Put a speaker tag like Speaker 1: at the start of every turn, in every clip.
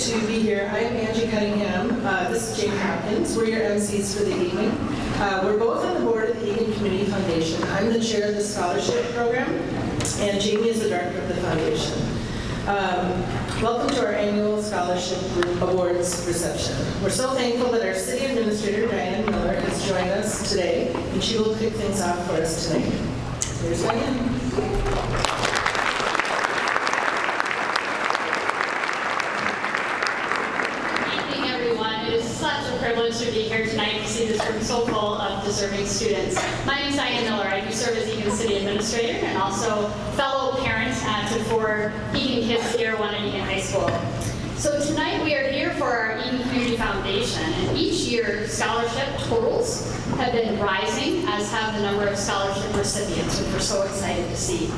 Speaker 1: to be here. I am Angie Cunningham. This is Jane Hopkins. We're your MCs for the evening. We're both on the board of the Eagan Community Foundation. I'm the chair of the scholarship program, and Jamie is the director of the foundation. Welcome to our annual scholarship awards reception. We're so thankful that our city administrator, Diane Miller, has joined us today, and she will kick things off for us tonight. Here's Diane.
Speaker 2: Privilege to be here tonight to see this room so full of deserving students. My name is Diane Miller. I do serve as Eagan City Administrator and also fellow parent to 4 Eagan kids here, one at Eagan High School. So tonight we are here for our Eagan Community Foundation, and each year scholarship totals have been rising, as have the number of scholarship recipients, which we're so excited to see.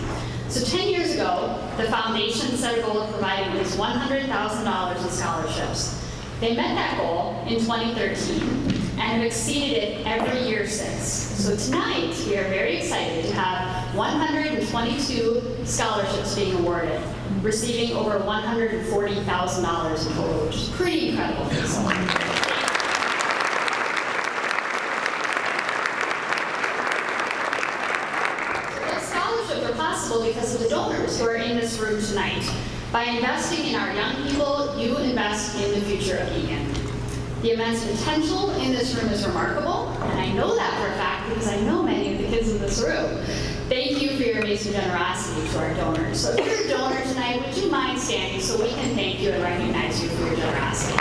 Speaker 2: So 10 years ago, the foundation set a goal of providing at least $100,000 in scholarships. They met that goal in 2013 and have exceeded it every year since. So tonight, we are very excited to have 122 scholarships being awarded, receiving over $140,000 in total, which is pretty incredible for someone. So those scholarships are possible because of the donors who are in this room tonight. By investing in our young people, you invest in the future of Eagan. The immense potential in this room is remarkable, and I know that for a fact because I know many of the kids in this room. Thank you for your amazing generosity to our donors. So if you're a donor tonight, would you mind standing so we can thank you and recognize you for your generosity?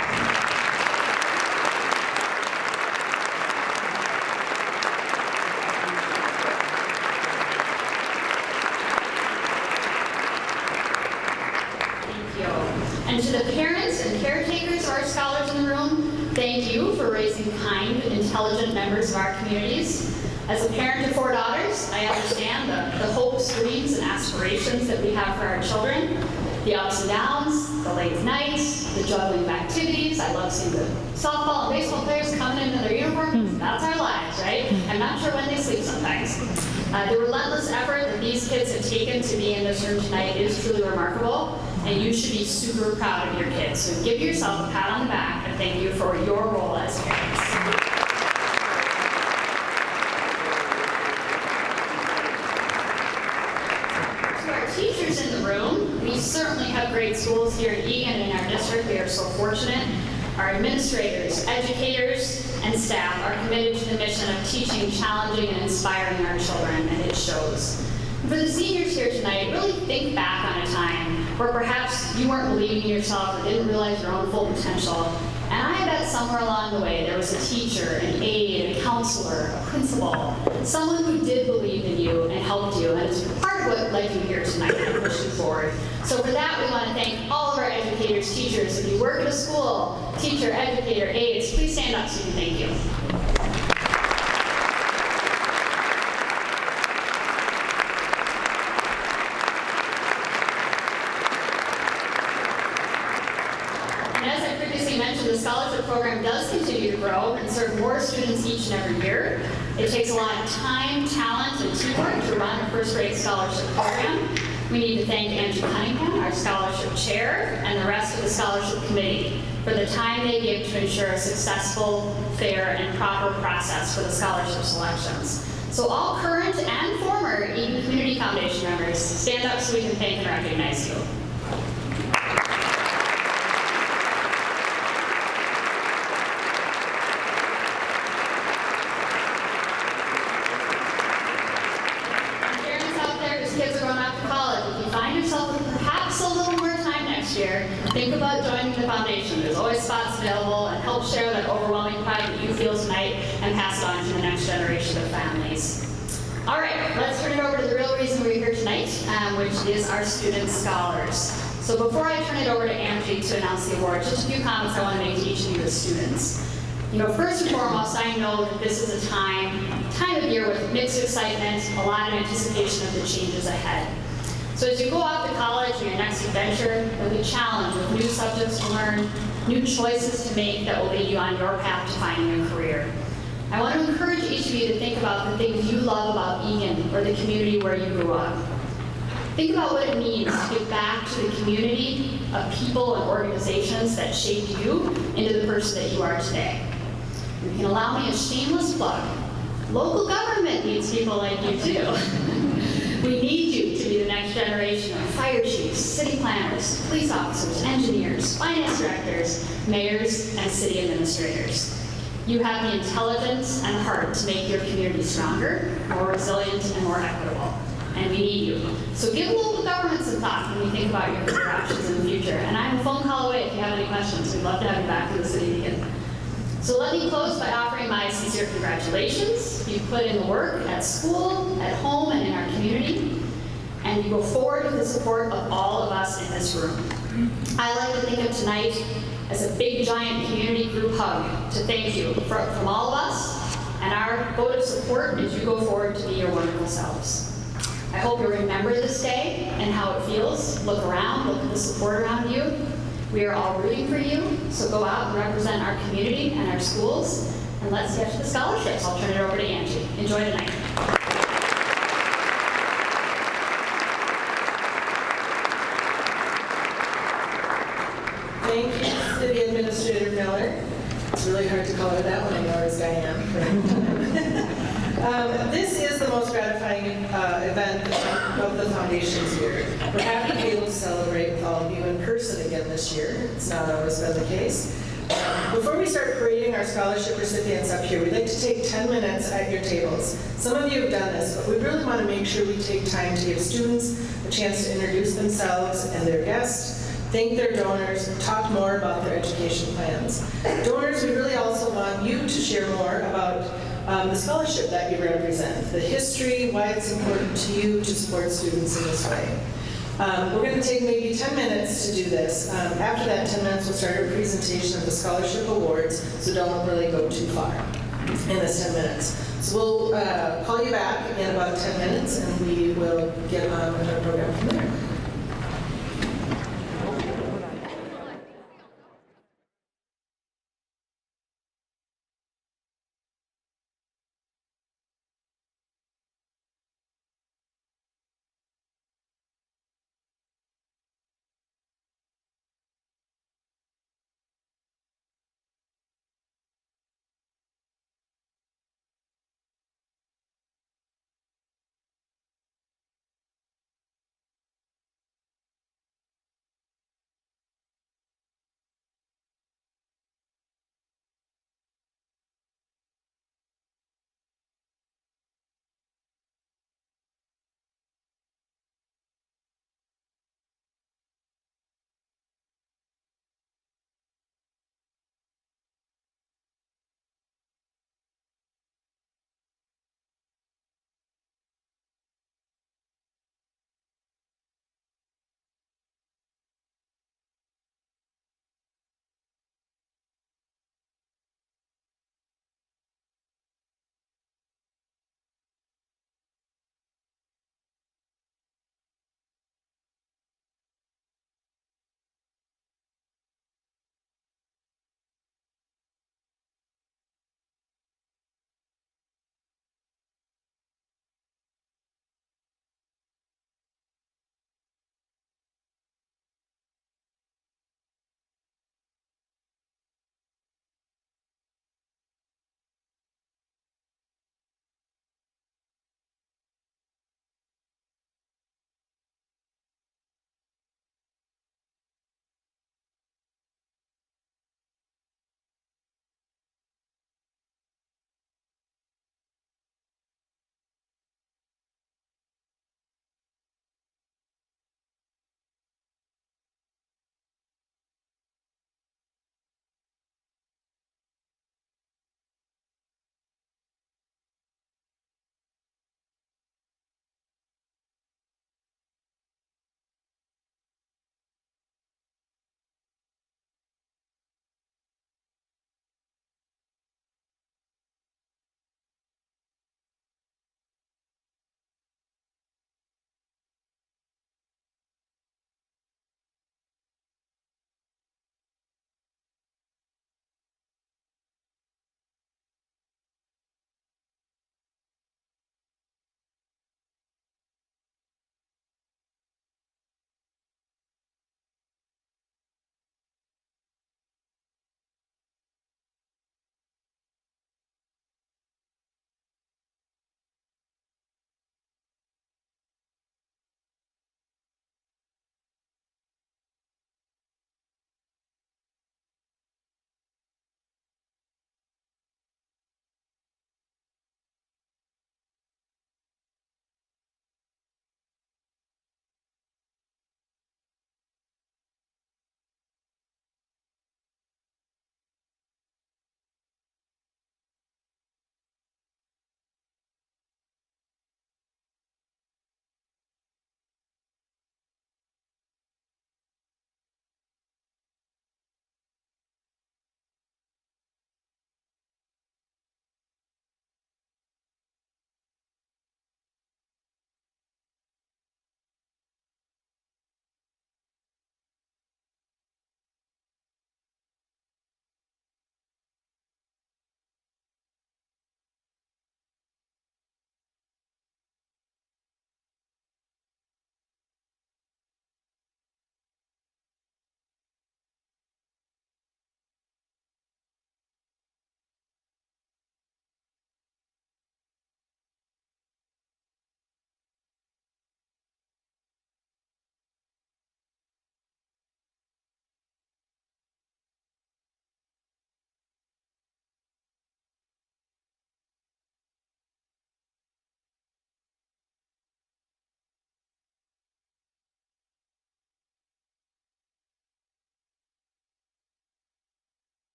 Speaker 2: And to the parents and caretakers of our scholars in the room, thank you for raising kind, intelligent members of our communities. As a parent of 4 daughters, I understand the hopes, dreams, and aspirations that we have for our children, the ups and downs, the late nights, the juggling of activities. I love seeing the softball and baseball players coming into their uniforms. That's our lives, right? I'm not sure when they sleep sometimes. The relentless effort that these kids have taken to be in this room tonight is truly remarkable. And you should be super proud of your kids. So give yourself a pat on the back and thank you for your role as parents. To our teachers in the room, we certainly have great schools here at Eagan and in our district. We are so fortunate. Our administrators, educators, and staff are committed to the mission of teaching, challenging, and inspiring our children, and it shows. For the seniors here tonight, really think back on a time where perhaps you weren't believing in yourself or didn't realize your own full potential. And I bet somewhere along the way there was a teacher, an aide, a counselor, a principal, someone who did believe in you and helped you, and it's part of what led you here tonight and pushed you forward. So for that, we want to thank all of our educators, teachers. If you work at a school, teacher, educator, aides, please stand up so we can thank you. The scholarship program does continue to grow and serve more students each and every year. It takes a lot of time, talent, and teamwork to run a first-rate scholarship program. We need to thank Angie Cunningham, our scholarship chair, and the rest of the scholarship committee for the time they give to ensure a successful, fair, and proper process for the scholarship selections. So all current and former Eagan Community Foundation members, stand up so we can thank and recognize you. Kids are going off to college. If you find yourself with perhaps a little more time next year, think about joining the foundation. There's always spots available, and help share that overwhelming pride that you feel tonight and pass it on to the next generation of families. All right, let's turn it over to the real reason we're here tonight, which is our student scholars. So before I turn it over to Angie to announce the award, just a few comments I want to make to each of you as students. You know, first and foremost, I know that this is a time of year with mixed excitement, a lot of anticipation of the changes ahead. So as you go off to college or your next adventure, you'll be challenged with new subjects to learn, new choices to make that will lead you on your path to finding a career. I want to encourage each of you to think about the things you love about Eagan or the community where you grew up. Think about what it means to give back to the community of people and organizations that shaped you into the person that you are today. You can allow me a shameless plug. Local government needs people like you too. We need you to be the next generation of fire chiefs, city planners, police officers, engineers, finance directors, mayors, and city administrators. You have the intelligence and heart to make your community stronger, more resilient, and more equitable. And we need you. So give local government some thought when you think about your career options in the future. And I'm a phone call away if you have any questions. We'd love to have you back to the city again. So let me close by offering my sincere congratulations. You've put in the work at school, at home, and in our community. And you go forward with the support of all of us in this room. I like to think of tonight as a big, giant community group hug to thank you from all of us and our vote of support as you go forward to be your wonderful selves. I hope you'll remember this day and how it feels. Look around, look at the support around you. We are all rooting for you, so go out and represent our community and our schools, and let's get to the scholarships. I'll turn it over to Angie. Enjoy the night.
Speaker 1: Thank you, City Administrator Miller. It's really hard to call her that when I know her as Diane. This is the most gratifying event of the Foundation's year. We're happy to be able to celebrate with all of you in person again this year. It's not always been the case. Before we start parading our scholarship recipients up here, we'd like to take 10 minutes at your tables. Some of you have done this, but we really want to make sure we take time to give students a chance to introduce themselves and their guests, thank their donors, and talk more about their education plans. Donors, we really also want you to share more about the scholarship that you represent, the history, why it's important to you to support students in this way. We're going to take maybe 10 minutes to do this. After that 10 minutes, we'll start a presentation of the scholarship awards, so don't really go too far in this 10 minutes. So we'll call you back in about 10 minutes, and we will get on with our program from there.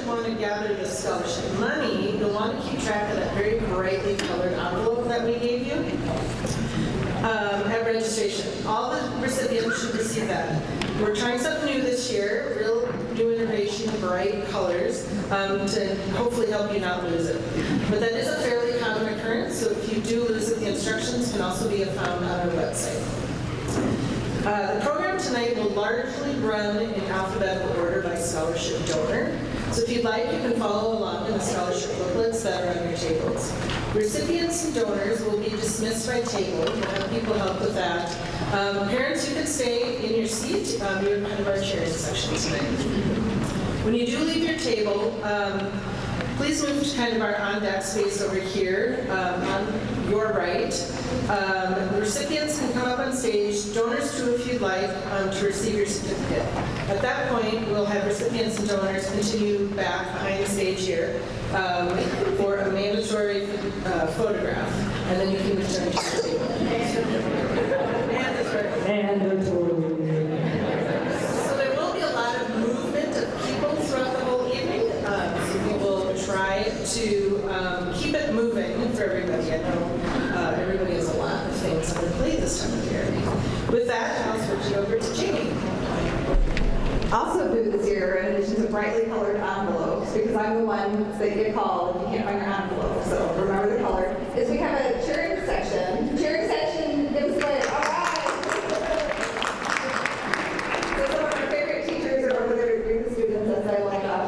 Speaker 1: you want to gather the scholarship money, you'll want to keep track of that very brightly colored envelope that we gave you at registration. All the recipients should receive that. We're trying something new this year, real new innovation, bright colors, to hopefully help you not lose it. But that is a fairly common occurrence, so if you do lose it, the instructions can also be found on our website. The program tonight will largely run in alphabetical order by scholarship donor. So if you'd like, you can follow along in the scholarship booklets that are on your tables. Recipients and donors will be dismissed by table. We'll have people help with that. Parents, you can stay in your seat. You're kind of our sharing section tonight. When you do leave your table, please move to kind of our on-deck space over here on your right. The recipients can come up on stage, donors too if you'd like, to receive your certificate. At that point, we'll have recipients and donors continue back behind the stage here for a mandatory photograph, and then you can return to your table.
Speaker 3: Mandatory.
Speaker 1: So there will be a lot of movement of people throughout the whole evening. So we will try to keep it moving for everybody. I know everybody has a lot of things on their plate this time of year. With that, I'll switch it over to Jamie.
Speaker 4: Also new this year, in addition to brightly colored envelopes, because I'm the one that get called if you can't find your envelope, so remember the color, is we have a cheering section. Cheering section, give us a wave. All right. So some of my favorite teachers are over there to greet the students as I line up.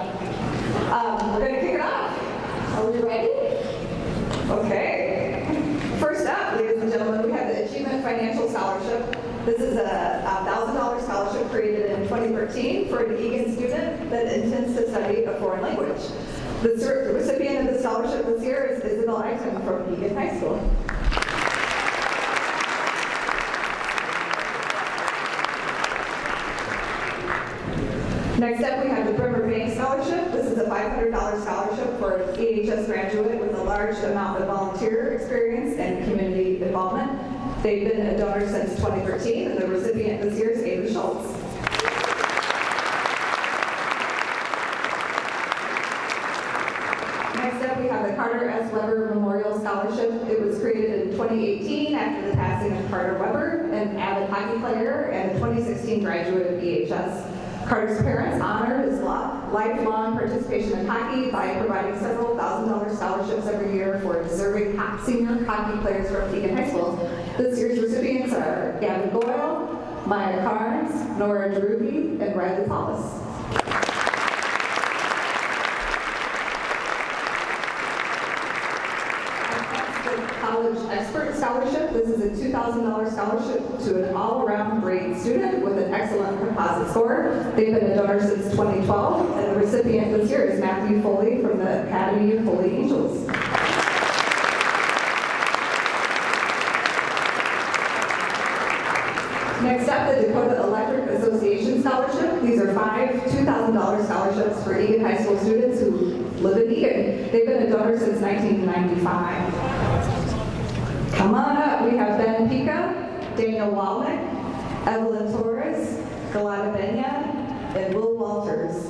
Speaker 4: We're going to kick it off. Are we ready? Okay. First up, ladies and gentlemen, we have the Achievement Financial Scholarship. This is a $1,000 scholarship created in 2013 for an Eagan student that intends to study a foreign language. The recipient of the scholarship this year is Isabel Eichmann from Eagan High School. Next up, we have the Bremer Bank Scholarship. This is a $500 scholarship for an EHS graduate with a large amount of volunteer experience and community involvement. They've been a donor since 2013, and the recipient this year is Ava Schultz. Next up, we have the Carter S. Weber Memorial Scholarship. It was created in 2018 after the passing of Carter Weber, an avid hockey player and a 2016 graduate of EHS. Carter's parents honor his lifelong participation in hockey by providing several $1,000 scholarships every year for deserving senior hockey players from Eagan High School. This year's recipients are Gavin Boyle, Maya Carnes, Nora Deruby, and Riley Paulus. College Expert Scholarship. This is a $2,000 scholarship to an all-around grade student with an excellent composite score. They've been a donor since 2012, and the recipient this year is Matthew Foley from the Academy of Holy Angels. Next up, the Dakota Electric Association Scholarship. These are 5 $2,000 scholarships for Eagan High School students who live in Eagan. They've been a donor since 1995. Come on up, we have Ben Pica, Daniel Walnick, Evelyn Torres, Galata Benya, and Will Walters.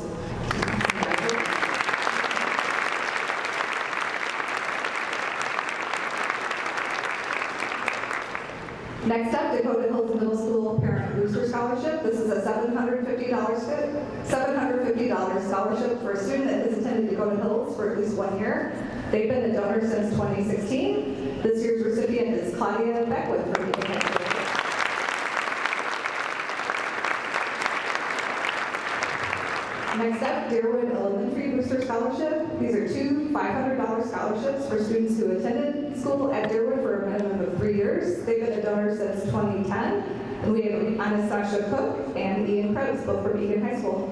Speaker 4: Next up, Dakota Hills Middle School Parent Booster Scholarship. This is a $750 scholarship for a student that has attended Dakota Hills for at least 1 year. They've been a donor since 2016. This year's recipient is Claudia Beckwith from Eagan High School. Next up, Deerwood Elementary Booster Scholarship. These are 2 $500 scholarships for students who attended school at Deerwood for a minimum of 3 years. They've been a donor since 2010. And we have Anastasia Cook and Ian Krebs, both from Eagan High School.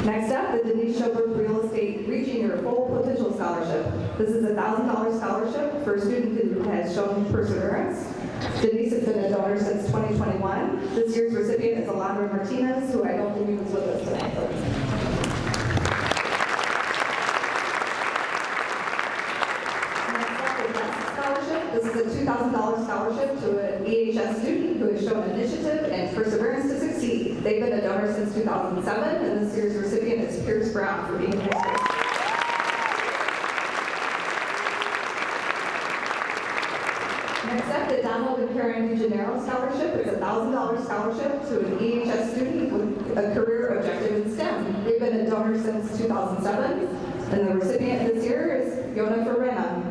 Speaker 4: Next up, the Denise Schoberg Real Estate Reaching Your Full Potential Scholarship. This is a $1,000 scholarship for a student who has shown perseverance. Denise has been a donor since 2021. This year's recipient is Alondra Martinez, who I don't believe is with us tonight. Next up is Scholarship. This is a $2,000 scholarship to an EHS student who has has shown initiative and perseverance to succeed. They've been a donor since 2007, and this year's recipient is Pierce Brown from Eagan High School. Next up, the Donald and Karen DeGennaro Scholarship is a $1,000 scholarship to an EHS student with a career objective in STEM. They've been a donor since 2007, and the recipient this year is Yona Ferrena.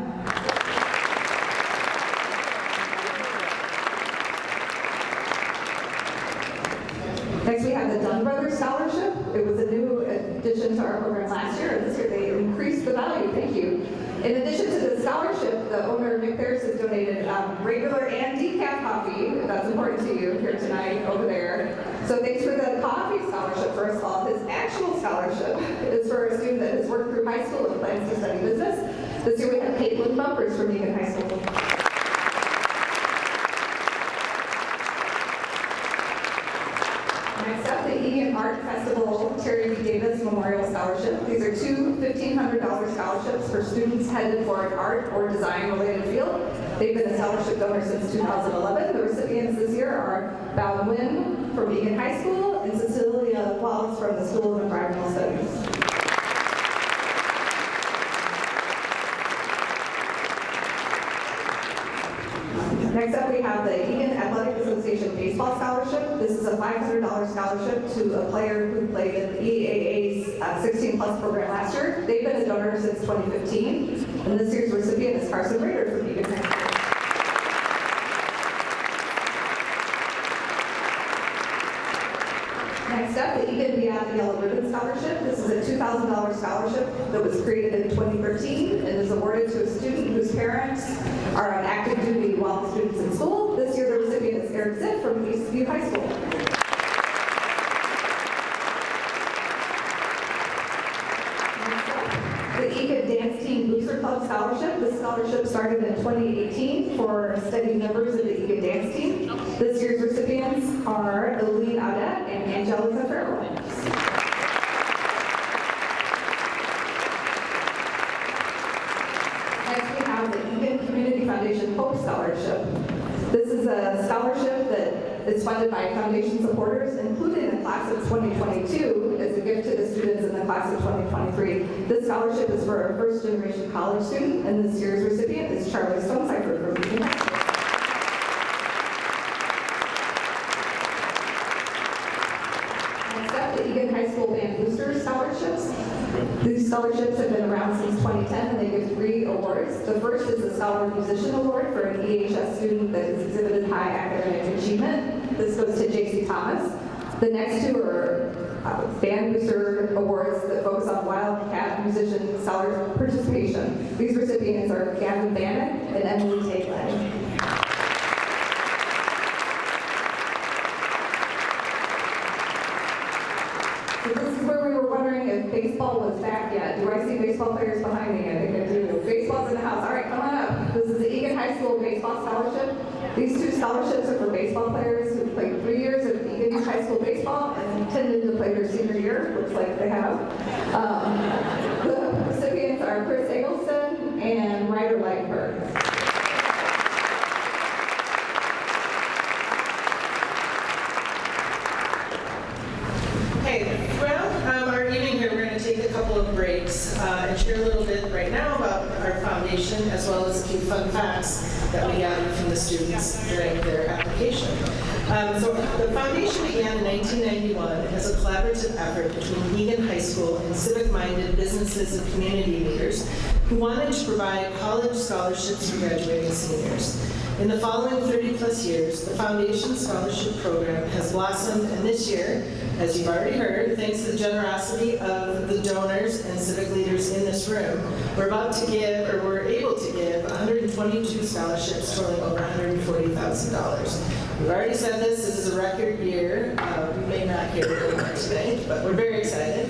Speaker 4: Next, we have the Dunn Brothers Scholarship. It was a new addition to our program last year, and this year they increased the value. Thank you. In addition to the scholarship, the owner, Nick Harris, has donated regular and decaf coffee, if that's important to you here tonight over there. So thanks for the coffee scholarship, first of all. His actual scholarship is for a student that has worked through high school and plans to study business. This year we have Caitlin Bumpers from Eagan High School. Next up, the Eagan Art Festival Terry B. Davis Memorial Scholarship. These are two $1,500 scholarships for students headed for an art or design related field. They've been a scholarship donor since 2011. The recipients this year are Bao Nguyen from Eagan High School and Cecilia Wallace from the School of Environmental Studies. Next up, we have the Eagan Athletic Association Baseball Scholarship. This is a $500 scholarship to a player who played in the EAA's 16-plus program last year. They've been a donor since 2015, and this year's recipient is Carson Rader from Eagan High School. Next up, the Eagan Beyond the Yellow Ribbon Scholarship. This is a $2,000 scholarship that was created in 2013 and is awarded to a student whose parents are on active duty while the student's in school. This year, the recipient is Eric Zitt from Eastview High School. Next up, the Eagan Dance Team Booster Club Scholarship. This scholarship started in 2018 for steady members of the Eagan Dance Team. This year's recipients are Eileen Audette and Angelica Farrell. Next, we have the Eagan Community Foundation Hope Scholarship. This is a scholarship that is funded by foundation supporters, including the class of 2022, as a gift to the students in the class of 2023. This scholarship is for a first-generation college student, and this year's recipient is Charlie Stonecipher from Eagan High School. Next up, the Eagan High School Band Booster Scholarships. These scholarships have been around since 2010, and they give 3 awards. The first is the Scholar Musician Award for an EHS student that has exhibited high academic achievement. This goes to J.C. Thomas. The next 2 are Band Booster Awards that focus on Wildcat musician scholar participation. These recipients are Gavin Bannock and Emily Taglay. So this is where we were wondering if baseball was back yet. Do I see baseball players behind me? I think I do. Baseball's in the house. All right, come on up. This is the Eagan High School Baseball Scholarship. These 2 scholarships are for baseball players who played 3 years of Eagan High School baseball and intended to play their senior year. Looks like they have. The recipients are Chris Eggleston and Ryder Lightberg.
Speaker 1: Our evening here, we're going to take a couple of breaks and share a little bit right now about our foundation, as well as a few fun facts that we gathered from the students during their application. So the foundation began in 1991 as a collaborative effort between Eagan High School and civic-minded businesses and community leaders who wanted to provide college scholarships for graduating seniors. In the following 30-plus years, the Foundation Scholarship Program has blossomed, and this year, as you've already heard, thanks to the generosity of the donors and civic leaders in this room, we're able to give 122 scholarships totaling over $140,000. We've already said this is a record year. We may not hear it more today, but we're very excited.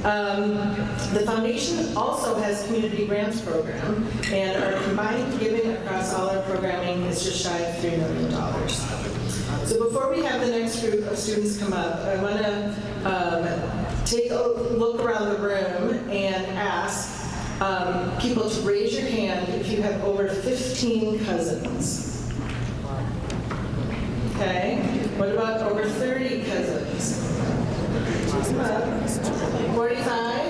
Speaker 1: The foundation also has community grants program, and our combined giving across all our programming is just shy of $3 million. So before we have the next group of students come up, I want to take a look around the room and ask people to raise your hand if you have over 15 cousins. Okay. What about over 30 cousins? 45?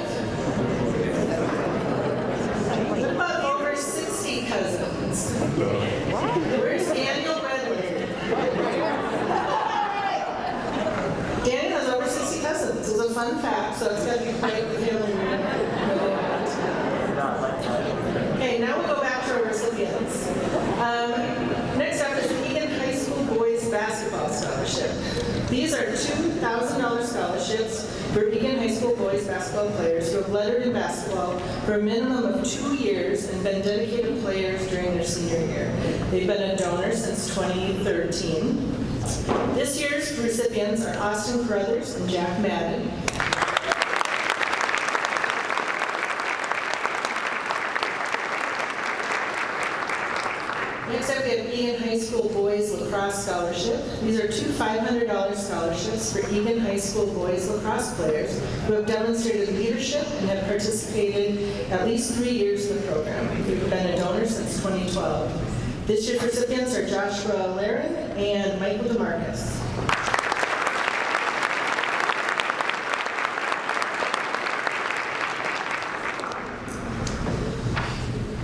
Speaker 1: What about over 60 cousins? Where's Daniel Redwood? Daniel has over 60 cousins. It's a fun fact, so it's got to be quite the family reunion. Okay, now we'll go back to our recipients. Next up is the Eagan High School Boys Basketball Scholarship. These are $2,000 scholarships for Eagan High School boys basketball players who have lettered in basketball for a minimum of 2 years and been dedicated players during their senior year. They've been a donor since 2013. This year's recipients are Austin Carruthers and Jack Madden. Next up, we have Eagan High School Boys Lacrosse Scholarship. These are two $500 scholarships for Eagan High School boys lacrosse players who have demonstrated leadership and have participated at least 3 years in the program. We've been a donor since 2012. This year's recipients are Joshua Laren and Michael DeMarcus.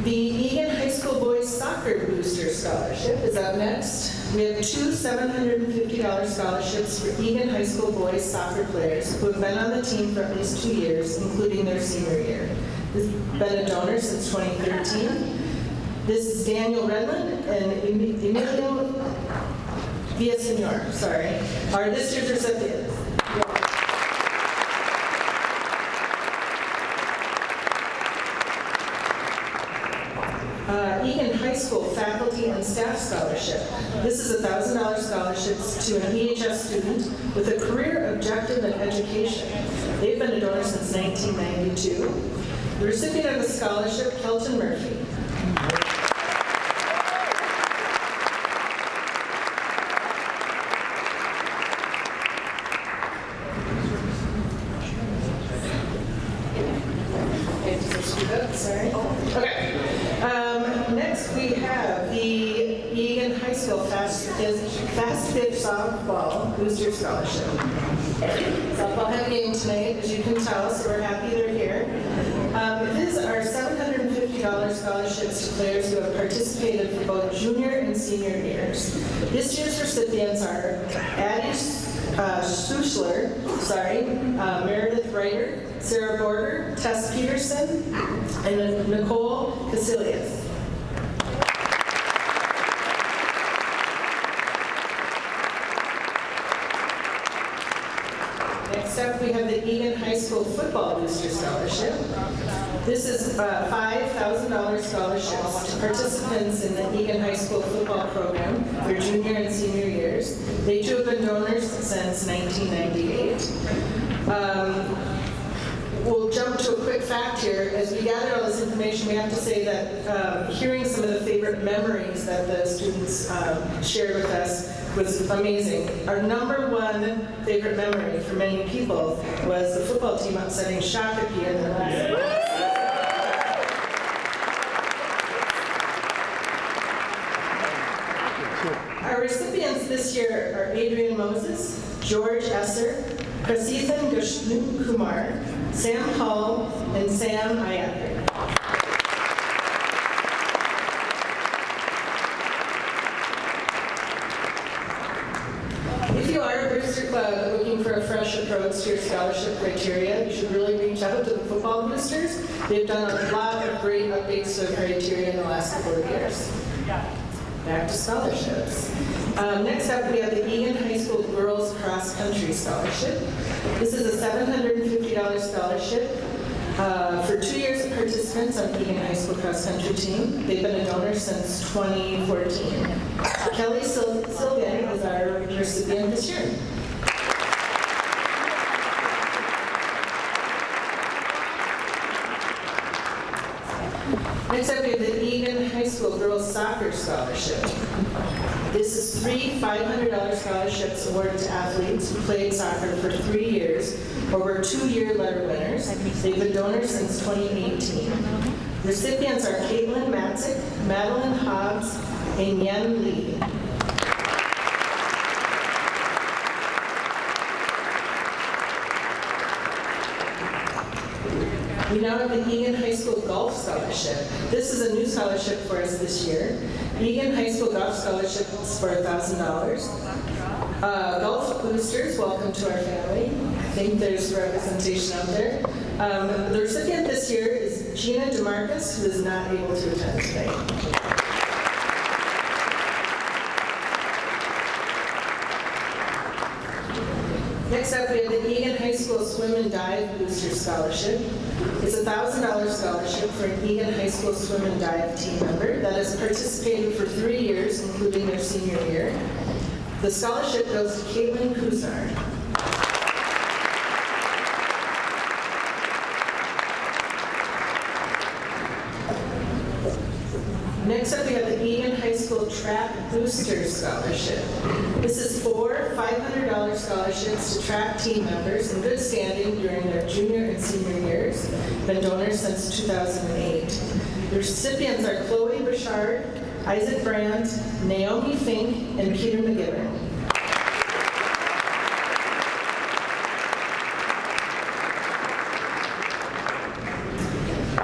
Speaker 1: The Eagan High School Boys Soccer Booster Scholarship is up next. We have two $750 scholarships for Eagan High School boys soccer players who have been on the team for at least 2 years, including their senior year. This has been a donor since 2013. This is Daniel Redland and Emilio Villasenor, are this year's recipients. Eagan High School Faculty and Staff Scholarship. This is $1,000 scholarships to an EHS student with a career objective in education. They've been a donor since 1992. The recipient of the scholarship, Kelton Murphy. Next we have the Eagan High School Fast Pitch Softball Booster Scholarship. Softball had a game tonight, as you can tell, so we're happy they're here. These are $750 scholarships to players who have participated for both junior and senior years. This year's recipients are Addie Schuschler, Meredith Reiter, Sarah Border, Tess Peterson, and Nicole Casilius. Next up, we have the Eagan High School Football Booster Scholarship. This is $5,000 scholarships to participants in the Eagan High School football program for junior and senior years. They too have been donors since 1998. We'll jump to a quick fact here. As we gather all this information, we have to say that hearing some of the favorite memories that the students shared with us was amazing. Our number one favorite memory for many people was the football team upsetting Shakopee in the last. Our recipients this year are Adrian Moses, George Esser, Prasithan Gashnu Kumar, Sam Hull, and Sam Ayaker. If you are a Booster Club looking for a fresh approach to your scholarship criteria, you should really reach out to the football boosters. They've done a lot of great updates to the criteria in the last couple of years. Back to scholarships. Next up, we have the Eagan High School Girls Cross Country Scholarship. This is a $750 scholarship for 2 years of participants on the Eagan High School Cross Country team. They've been a donor since 2014. Kelly Sylvan is our recipient this year. Next up, we have the Eagan High School Girls Soccer Scholarship. This is 3 $500 scholarships awarded to athletes who played soccer for 3 years or were 2-year letter winners. They've been donors since 2018. Recipients are Caitlin Matzik, Madeline Hobbs, and Yen Lee. We now have the Eagan High School Golf Scholarship. This is a new scholarship for us this year. Eagan High School Golf Scholarship is for $1,000. Golf boosters, welcome to our family. I think there's representation out there. The recipient this year is Gina DeMarcus, who is not able to attend today. Next up, we have the Eagan High School Swim and Dive Booster Scholarship. It's a $1,000 scholarship for an Eagan High School Swim and Dive team member that has participated for 3 years, including their senior year. The scholarship goes to Caitlin Kuzar. Next up, we have the Eagan High School Track Booster Scholarship. This is 4 $500 scholarships to track team members in good standing during their junior and senior years. Been donors since 2008. The recipients are Chloe Bouchard, Isaac Brandt, Naomi Fink, and Peter McGivern.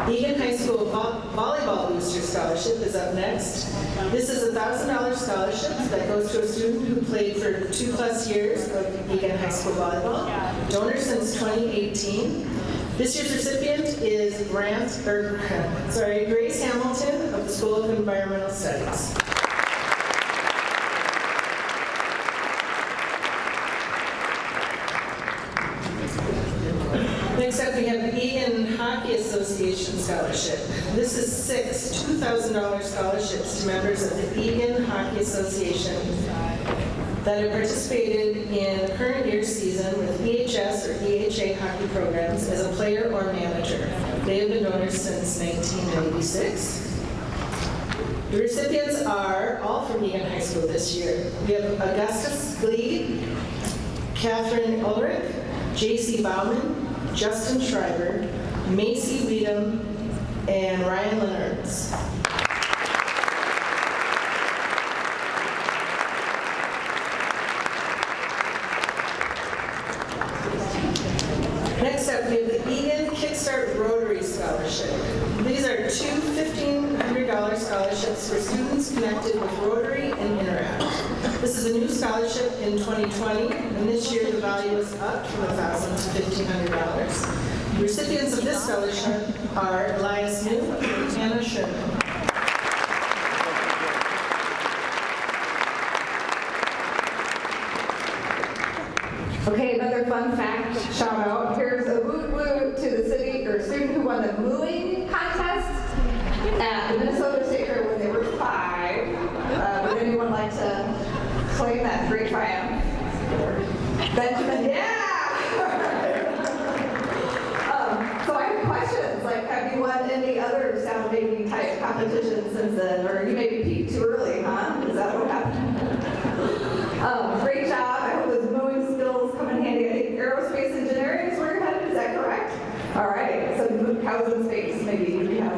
Speaker 1: Eagan High School Volleyball Booster Scholarship is up next. This is a $1,000 scholarship that goes to a student who played for 2+ years of Eagan High School volleyball, donor since 2018. This year's recipient is Grace Hamilton of the School of Environmental Studies. Next up, we have the Eagan Hockey Association Scholarship. This is 6 $2,000 scholarships to members of the Eagan Hockey Association that have participated in the current year's season with EHS or EHA hockey programs as a player or manager. They have been donors since 1996. The recipients are all from Eagan High School this year. We have Augustus Glee, Catherine Ulrich, J.C. Bauman, Justin Schreiber, Macy Weedham, and Ryan Leonards. Next up, we have the Eagan Kickstart Rotary Scholarship. These are 2 $1,500 scholarships for students connected with Rotary and Interact. This is a new scholarship in 2020, and this year the value is up from $1,000 to $1,500. The recipients of this scholarship are Elias New and Anna Sherman.
Speaker 4: Okay, another fun fact, shout out. Here's a woot woot to the city or student who won the mooing contest at the Minnesota State Fair when they were 5. Would anyone like to claim that great triumph? Benjamin, yeah! So I have questions, like have you won any other sound making type competitions since then? Or you maybe peaked too early, huh? Is that what happened? Great job. I hope those mowing skills come in handy. I think aerospace engineering is where you're headed. Is that correct? All right. So cows in space, maybe you have.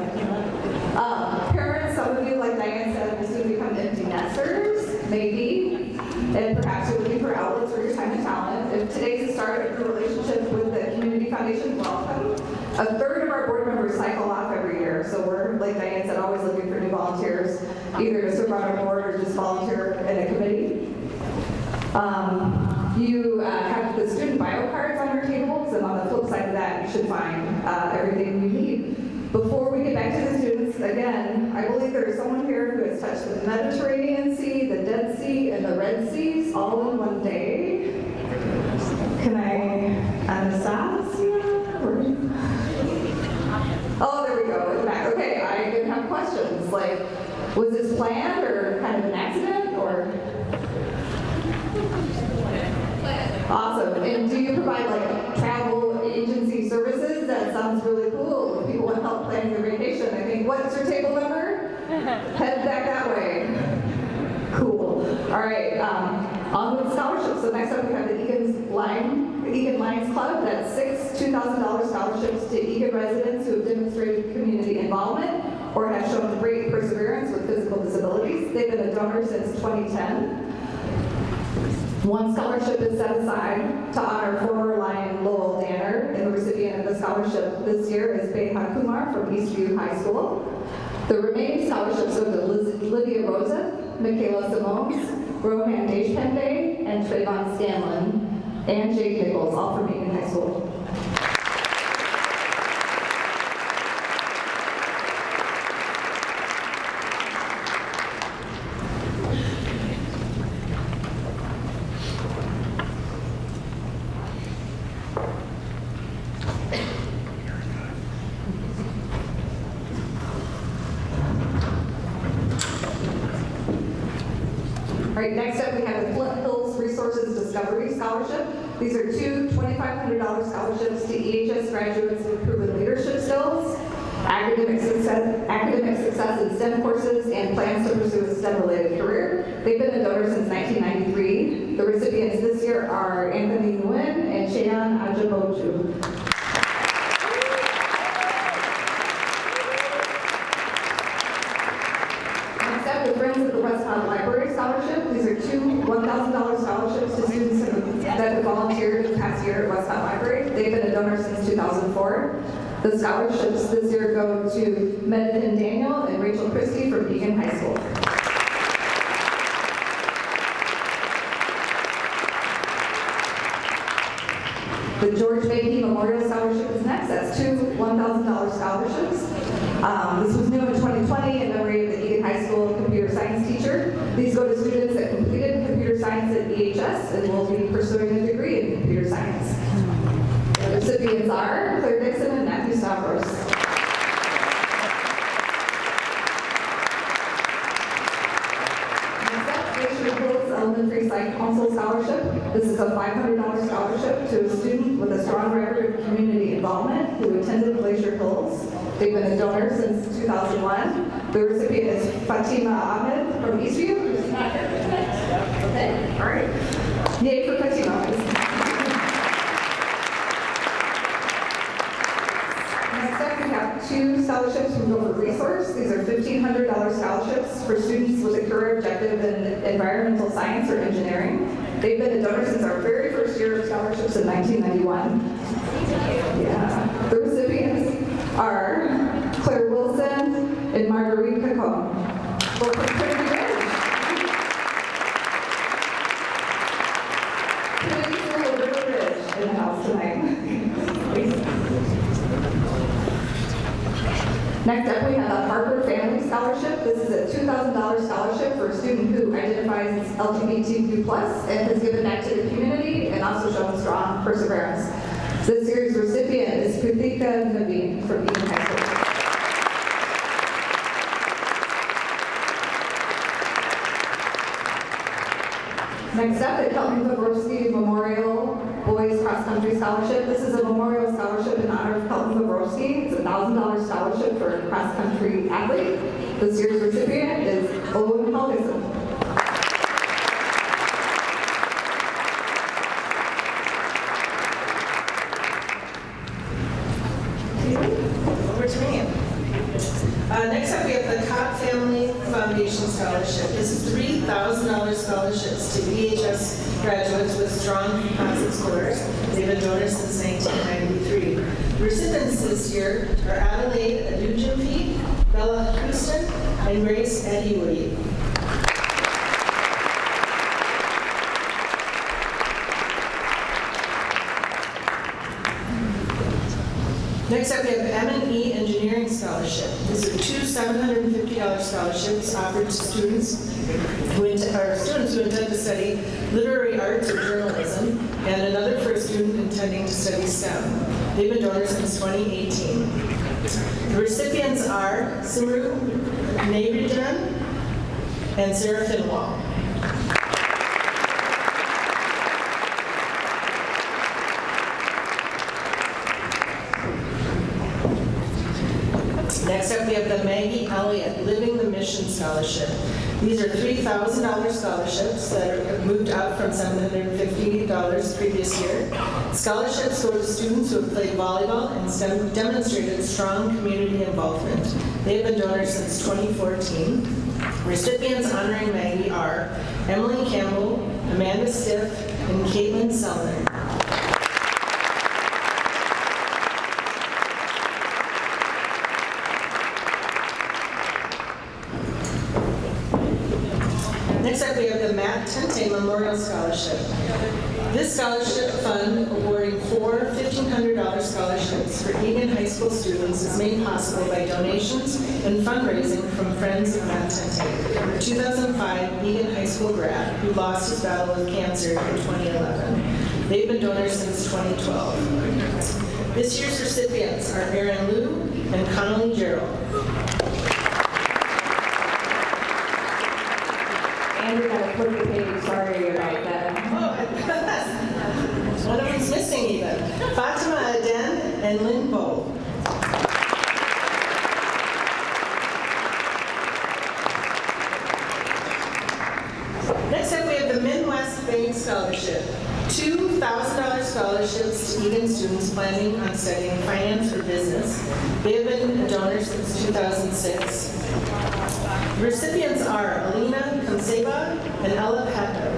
Speaker 4: Parents, some of you, like Diane said, will soon become empty nesters, maybe. And perhaps you're looking for outlets for your time and talent. If today's the start of your relationship with the Community Foundation, welcome. A third of our board members cycle off every year. So we're, like Diane said, always looking for new volunteers, either to serve on a board or just volunteer in a committee. You have the student bio cards on your tables, and on the flip side of that, you should find everything you need. Before we get back to the students, again, I believe there is someone here who has touched the Mediterranean Sea, the Dead Sea, and the Red Seas all in one day. Can I, Anastasia? Oh, there we go, in the back. Okay, I didn't have questions. Like, was this planned or kind of an accident, or? Awesome. And do you provide like travel agency services? That sounds really cool. If people want help planning their vacation, I think, what's your table number? Head back that way. Cool. All right. On with scholarships. So next up we have the Eagan Lions Club. That's 6 $2,000 scholarships to Eagan residents who have demonstrated community involvement or have shown great perseverance with physical disabilities. They've been a donor since 2010. One scholarship is set aside to honor former Lion Lowell Danner, and the recipient of the scholarship this year is Beha Kumar from Eastview High School. The remaining scholarships go to Lydia Rosa, Michaela Simones, Rohan Deshpande, and Trayvon Scanlon, and Jake Nichols, all from Eagan High School. All right, next up we have the Flint Hills Resources Discovery Scholarship. These are two $2,500 scholarships to EHS graduates with proven leadership skills, academic success in STEM courses, and plans to pursue a STEM-related career. They've been a donor since 1993. The recipients this year are Anthony Nguyen and Cheyan Ajaboju. The Friends of the West Town Library Scholarship. These are two $1,000 scholarships to students that have volunteered the past year at West Town Library. They've been a donor since 2004. The scholarships this year go to Medvin Daniel and Rachel Christie from Eagan High School. The George Beatty Memorial Scholarship is next. That's two $1,000 scholarships. This was new in 2020 in memory of the Eagan High School computer science teacher. These go to students that completed computer science at EHS and will be pursuing a degree in computer science. The recipients are Claire Dixon and Matthew Stavros. Next up, Glacier Hills Elementary Site Council Scholarship. This is a $500 scholarship to a student with a strong record of community involvement who attended Glacier Hills. They've been a donor since 2001. The recipient is Fatima Ahmed from Eastview. Who's not here tonight? Okay, all right. Yay for Fatima. Next up, we have two scholarships from Global Resource. These are $1,500 scholarships for students with a career objective in environmental science or engineering. They've been a donor since our very first year of scholarships in 1991. Yeah. The recipients are Claire Wilson and Marguerite Picon. Both from Trinity Ridge. Trinity School of River Ridge in the house tonight. Next up, we have a Harper Family Scholarship. This is a $2,000 scholarship for a student who identifies as LGBTQ+ and has given back to the community and also shown strong perseverance. This year's recipient is Kritika Naveen from Eagan High School. Next up, the Kelton Bobrovsky Memorial Boys Cross Country Scholarship. This is a memorial scholarship in honor of Kelton Bobrovsky. It's a $1,000 scholarship for a cross country athlete. This year's recipient is Owen Helgeson.
Speaker 1: Over to me. Next up, we have the Cobb Family Foundation Scholarship. This is $3,000 scholarships to EHS graduates with strong composite scores. They've been donors since 1993. The recipients this year are Adelaide Adujimpi, Bella Houston, and Grace Ediwoody. Next up, we have M&E Engineering Scholarship. These are two $750 scholarships offered to students who intend to study literary arts or journalism, and another for a student intending to study STEM. They've been donors since 2018. The recipients are Simru Navrijan and Sarah Finwall. Next up, we have the Maggie Elliott Living the Mission Scholarship. These are $3,000 scholarships that are moved up from $750 previous year. Scholarships go to students who have played volleyball and demonstrated strong community involvement. They have been donors since 2014. Recipients honoring Maggie are Emily Campbell, Amanda Stiff, and Caitlin Sellner. Next up, we have the Matt Tente Memorial Scholarship. This scholarship fund, awarding 4 $1,500 scholarships for Eagan High School students, is made possible by donations and fundraising from friends of Matt Tente, a 2005 Eagan High School grad who lost his battle with cancer in 2011. They've been donors since 2012. This year's recipients are Erin Liu and Connolly Gerald.
Speaker 4: Andrew got to flip the page, sorry about that.
Speaker 1: One of them's missing even. Fatima Aden and Lynn Bo. Next up, we have the Midwest Bank Scholarship. $2,000 scholarships to Eagan students planning on studying finance or business. They have been donors since 2006. The recipients are Alina Conseba and Ella Patno.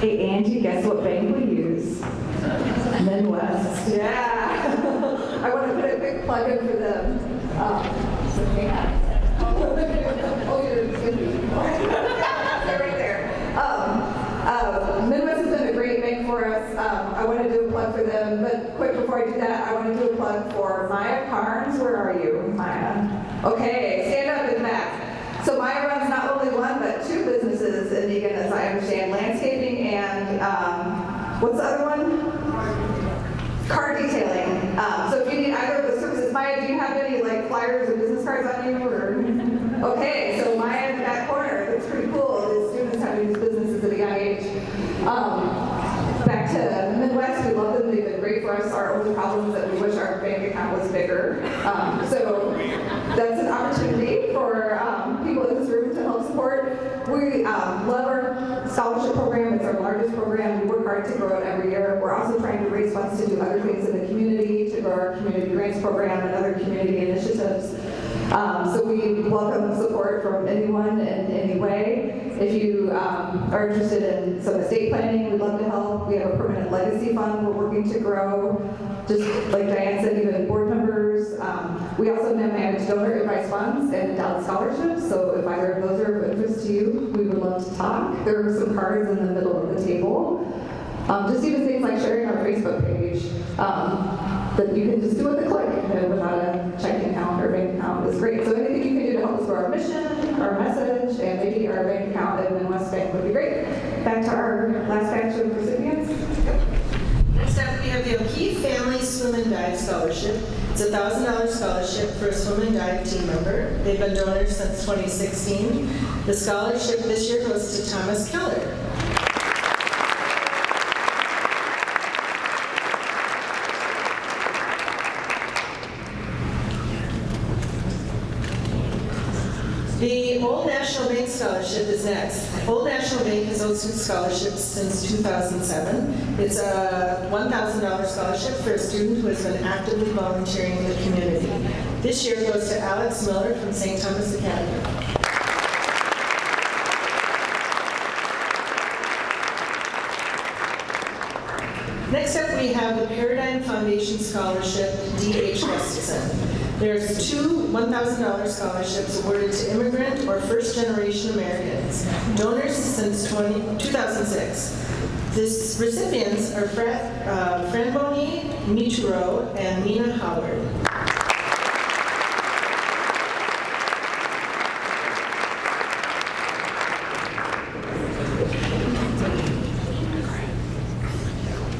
Speaker 4: Hey Angie, guess what bank we use? Midwest. Yeah. I want to put a quick plug in for them. They're right there. Midwest has been a great bank for us. I want to do a plug for them, but quick before I do that, I want to do a plug for Maya Carnes. Where are you, Maya? Okay, stand up in the back. So Maya runs not only one, but 2 businesses in Eagan, as I understand, landscaping and, what's the other one? Car detailing. So if you need either of those services, Maya, do you have any like flyers or business cards on you? Or? Okay, so Maya in the back corner, that's pretty cool. The students having these businesses at a young age. Back to the Midwest, we love them. They've been great for us. Our only problem is that we wish our bank account was bigger. So that's an opportunity for people in this room to help support. We love our scholarship program. It's our largest program. We work hard to grow it every year. We're also trying to raise funds to do other things in the community, to grow our community grants program and other community initiatives. So we welcome support from anyone in any way. If you are interested in some estate planning, we'd love to help. We have a permanent legacy fund we're working to grow. Just like Diane said, even board members. We also now manage donor advice funds and endowed scholarships. So if either of those are of interest to you, we would love to talk. There are some cards in the middle of the table. Just even things like sharing our Facebook page. That you can just do with a click without a checking account or bank account is great. So anything you can do to help us grow our mission, our message, and maybe our bank account at Midwest Bank would be great. Back to our last batch of recipients.
Speaker 1: Next up, we have the O'Keefe Family Swim and Dive Scholarship. It's a $1,000 scholarship for a swim and dive team member. They've been donors since 2016. The scholarship this year goes to Thomas Keller. The Old National Bank Scholarship is next. Old National Bank has hosted scholarships since 2007. It's a $1,000 scholarship for a student who has been actively volunteering in the community. This year goes to Alex Miller from St. Thomas Academy. Next up, we have the Paradigm Foundation Scholarship, D.H. Gustafson. There's 2 $1,000 scholarships awarded to immigrant or first-generation Americans, donors since 2006. These recipients are Franboni Mituro and Nina Howard.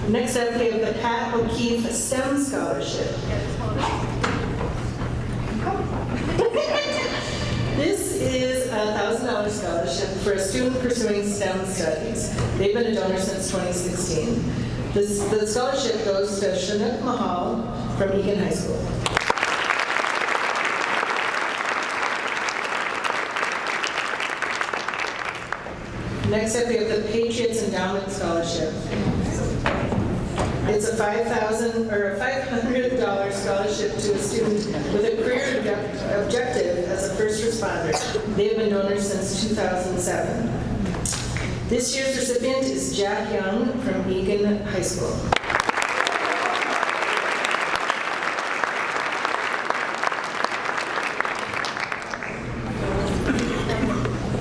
Speaker 1: Next up, we have the Pat O'Keefe STEM Scholarship. This is a $1,000 scholarship for a student pursuing STEM studies. They've been a donor since 2016. The scholarship goes to Chinook Mahal from Eagan High School. Next up, we have the Patriots Endowment Scholarship. It's a $500 scholarship to a student with a career objective as a first responder. They have been donors since 2007. This year's recipient is Jack Young from Eagan High School.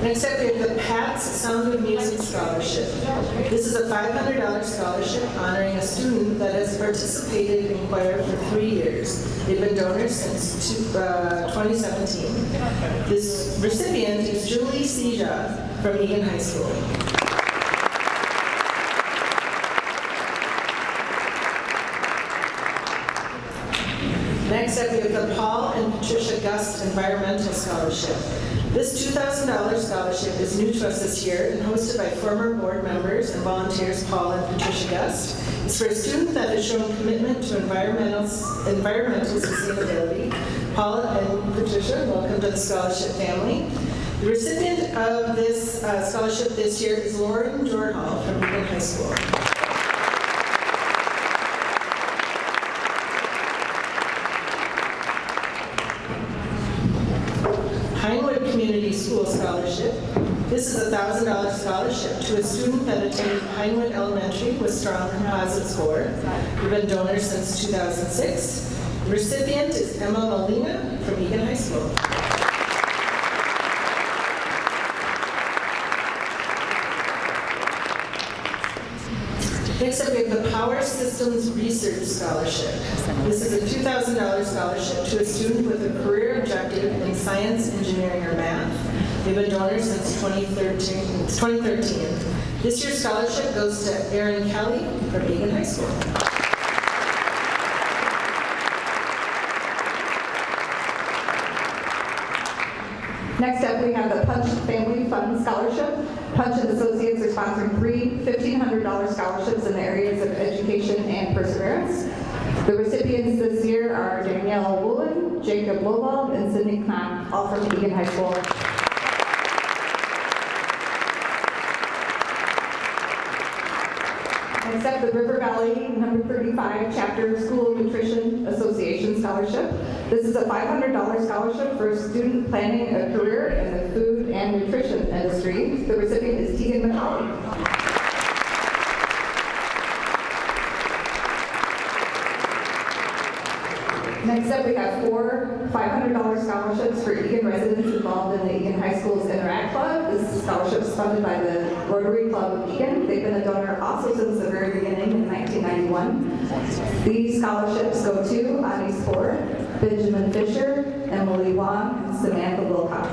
Speaker 1: Next up, we have the Pat's Sound of Music Scholarship. This is a $500 scholarship honoring a student that has participated in choir for 3 years. They've been donors since 2017. This recipient is Julie Seja from Eagan High School. Next up, we have the Paul and Patricia Gust Environmental Scholarship. This $2,000 scholarship is new to us this year and hosted by former board members and volunteers Paul and Patricia Gust. It's for a student that has shown commitment to environmental sustainability. Paul and Patricia, welcome to the scholarship family. The recipient of this scholarship this year is Lauren Jorhall from Eagan High School. Community School Scholarship. This is a $1,000 scholarship to a student that attended Pinewood Elementary with strong composite score. We've been donors since 2006. The recipient is Emma Molina from Eagan High School. Next up, we have the Power Systems Research Scholarship. This is a $2,000 scholarship to a student with a career objective in science, engineering, or math. They've been donors since 2013. This year's scholarship goes to Erin Kelly from Eagan High School.
Speaker 4: Next up, we have the Punch Family Fund Scholarship. Punch and Associates are sponsoring 3 $1,500 scholarships in the areas of education and perseverance. The recipients this year are Danielle Woolen, Jacob Lowell, and Sydney Knock, all from Eagan High School. Next up, the River Valley number 35 Chapter School Nutrition Association Scholarship. This is a $500 scholarship for a student planning a career in the food and nutrition industry. The recipient is Tegan McCauley. Next up, we have 4 $500 scholarships for Eagan residents involved in the Eagan High School's Interact Club. This scholarship is funded by the Rotary Club of Eagan. They've been a donor also since the very beginning in 1991. These scholarships go to Ani Spore, Benjamin Fisher, Emily Wong, and Samantha Wilcox.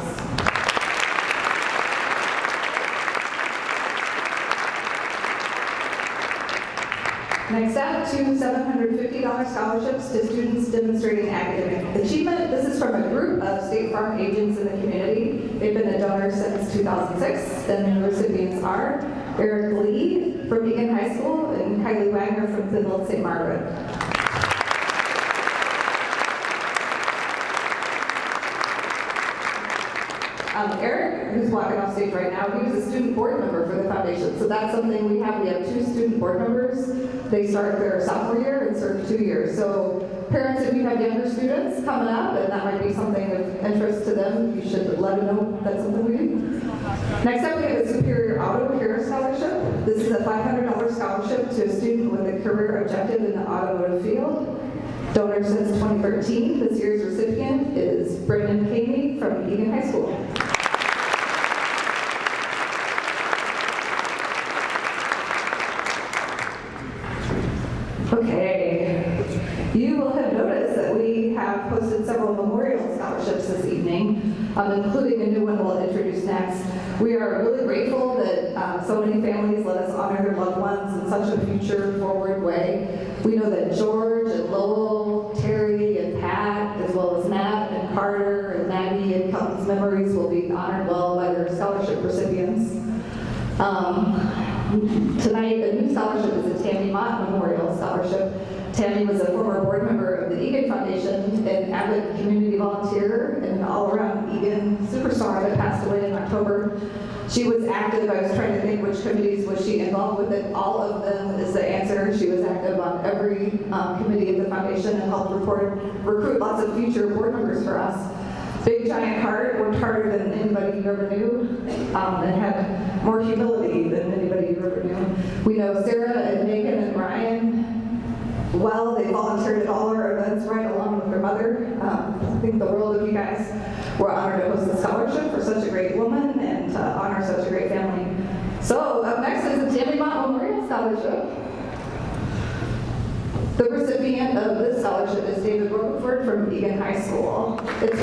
Speaker 4: Next up, 2 $750 scholarships to students demonstrating academic achievement. This is from a group of State Farm agents in the community. They've been a donor since 2006, and the recipients are Eric Lee from Eagan High School and Kylie Wagner from Finland St. Margaret. Eric, who's walking off stage right now, he was a student board member for the foundation. So that's something we have. We have 2 student board members. They start their sophomore year and serve 2 years. So parents, if you have younger students coming up and that might be something of interest to them, you should let them know that's something we do. Next up, we have a Superior Auto Care Scholarship. This is a $500 scholarship to a student with a career objective in the automotive field. Donor since 2013. This year's recipient is Brendan Caney from Eagan High School. Okay, you will have noticed that we have posted several memorial scholarships this evening, including a new one we'll introduce next. We are really grateful that so many families let us honor their loved ones in such a future-forward way. We know that George and Lowell, Terry and Pat, as well as Matt and Carter and Maggie and Kelton's memories will be honored well by their scholarship recipients. Tonight, a new scholarship is the Tammy Mott Memorial Scholarship. Tammy was a former board member of the Eagan Foundation, an avid community volunteer, and an all-around Eagan superstar that passed away in October. She was active. I was trying to think which committees was she involved with it. All of them is the answer. She was active on every committee of the foundation and helped recruit lots of future board members for us. Big giant heart, worked harder than anybody you ever knew, and had more humility than anybody you ever knew. We know Sarah and Megan and Ryan well. They volunteered at all our events right along with their mother. I think the world of you guys. We're honored to host the scholarship for such a great woman and to honor such a great family. So up next is the Tammy Mott Memorial Scholarship. The recipient of this scholarship is David Rutherford from Eagan High School. It's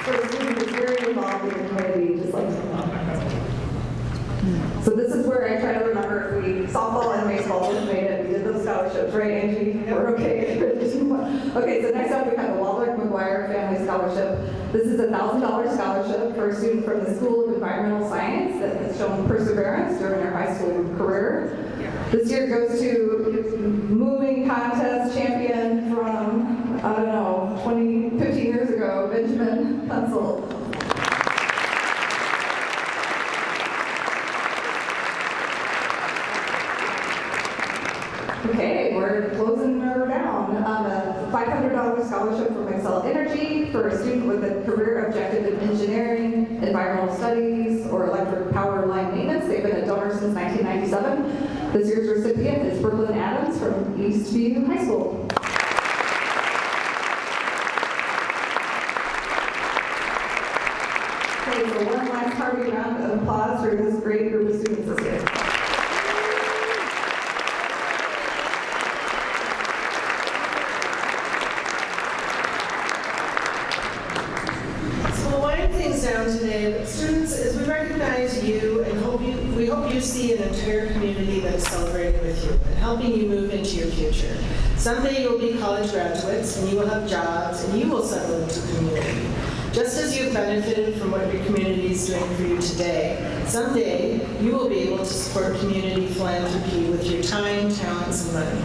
Speaker 4: so the student is very involved in the community, just like so this is where I try to remember if we softball and baseball was made it. We did those scholarships, right, Angie? We're okay. Okay, so next up we have the Waldorf McGuire Family Scholarship. This is a $1,000 scholarship for a student from the School of Environmental Science that has shown perseverance during their high school career. This year goes to moving contest champion from, I don't know, 15 years ago, Benjamin Pencil. Okay, we're closing her down. A $500 scholarship from Excel Energy for a student with a career objective in engineering, environmental studies, or electric power line maintenance. They've been a donor since 1997. This year's recipient is Brooklyn Adams from Eastview High School. Okay, so one last hearty round of applause for this great group of students this year.
Speaker 1: Down today, but students, as we recognize you and we hope you see an entire community that is celebrating with you and helping you move into your future. Someday you will be college graduates and you will have jobs and you will settle into the community. Just as you've benefited from what your community is doing for you today, someday you will be able to support community philanthropy with your time, talents, and money.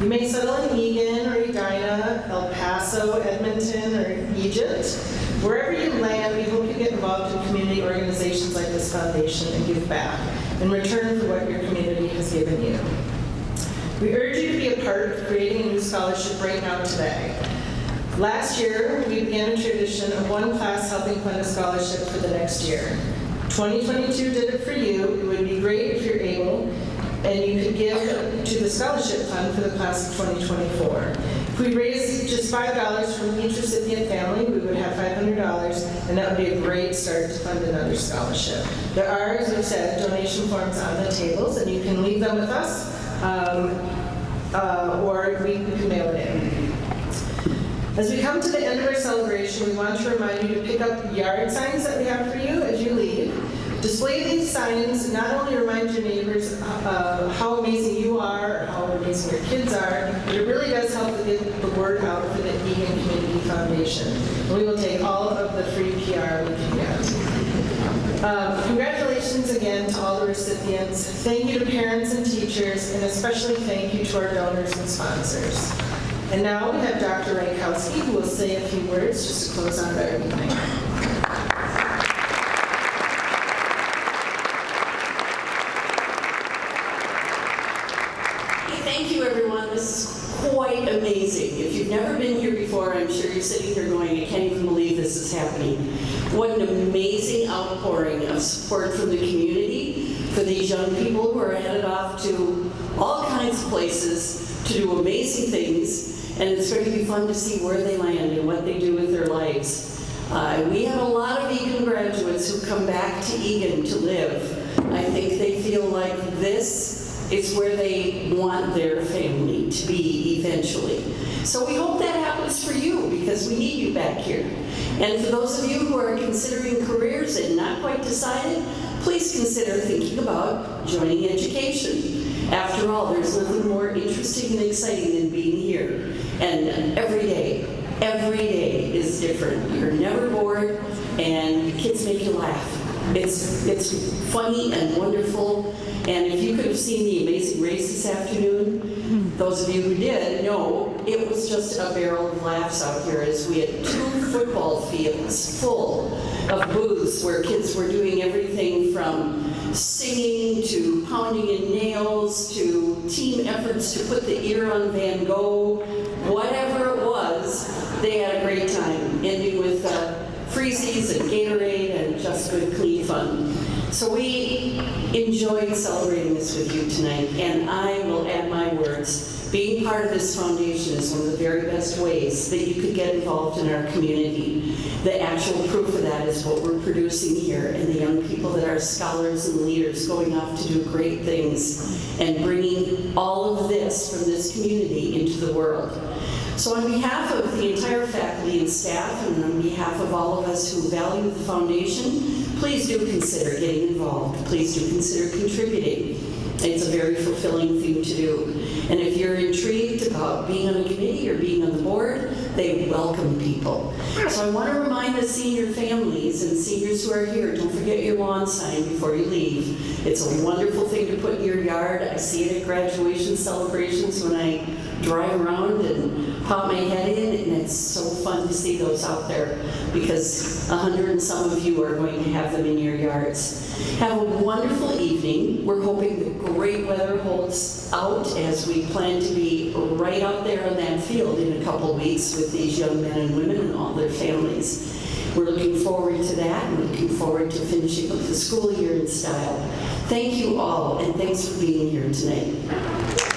Speaker 1: You may settle in Eagan or Edina, El Paso, Edmonton, or Egypt. Wherever you land, we hope you get involved in community organizations like this foundation and give back in return for what your community has given you. We urge you to be a part of creating a new scholarship right now today. Last year, we began a tradition of one class helping fund a scholarship for the next year. 2022 did it for you. It would be great if you're able, and you could give to the scholarship fund for the class of 2024. If we raised just $5 from each recipient family, we would have $500, and that would be a great start to fund another scholarship. There are, as we said, donation forms on the tables, and you can leave them with us, or we can mail it in. As we come to the end of our celebration, we want to remind you to pick up yard signs that we have for you as you leave. Display these signs not only remind your neighbors how amazing you are or how amazing your kids are, but it really does help to get the word out for the Eagan Community Foundation. And we will take all of the free PR we can get. Congratulations again to all the recipients. Thank you to parents and teachers, and especially thank you to our donors and sponsors. And now we have Dr. Rankowski, who will say a few words just to close out our evening.
Speaker 3: Thank you, everyone. This is quite amazing. If you've never been here before, I'm sure you're sitting here going, I can't even believe this is happening. What an amazing outpouring of support from the community for these young people who are headed off to all kinds of places to do amazing things. And it's going to be fun to see where they land and what they do with their lives. We have a lot of Eagan graduates who come back to Eagan to live. I think they feel like this is where they want their family to be eventually. So we hope that happens for you, because we need you back here. And for those of you who are considering careers and not quite decided, please consider thinking about joining education. After all, there's nothing more interesting and exciting than being here. And every day is different. You're never bored, and kids make you laugh. It's funny and wonderful, And if you could have seen the Amazing Race this afternoon, those of you who did know it was just a barrel of laughs out here as we had 2 football fields full of booths where kids were doing everything from singing to pounding in nails to team efforts to put the ear on Van Gogh. Whatever it was, they had a great time, ending with freezies and Gatorade and just good, clean fun. So we enjoyed celebrating this with you tonight, and I will add my words. Being part of this foundation is one of the very best ways that you could get involved in our community. The actual proof of that is what we're producing here, and the young people that are scholars and leaders going off to do great things and bringing all of this from this community into the world. So on behalf of the entire faculty and staff, and on behalf of all of us who value the foundation, please do consider getting involved. Please do consider contributing. It's a very fulfilling thing to do. And if you're intrigued about being on a committee or being on the board, they welcome people. So I want to remind the senior families and seniors who are here, don't forget your lawn sign before you leave. It's a wonderful thing to put in your yard. I see it at graduation celebrations when I drive around and pop my head in, and it's so fun to see those out there because 100 and some of you are going to have them in your yards. Have a wonderful evening. We're hoping that great weather holds out as we plan to be right out there on that field in a couple weeks with these young men and women and all their families. We're looking forward to that and looking forward to finishing up the school year in style. Thank you all, and thanks for being here tonight.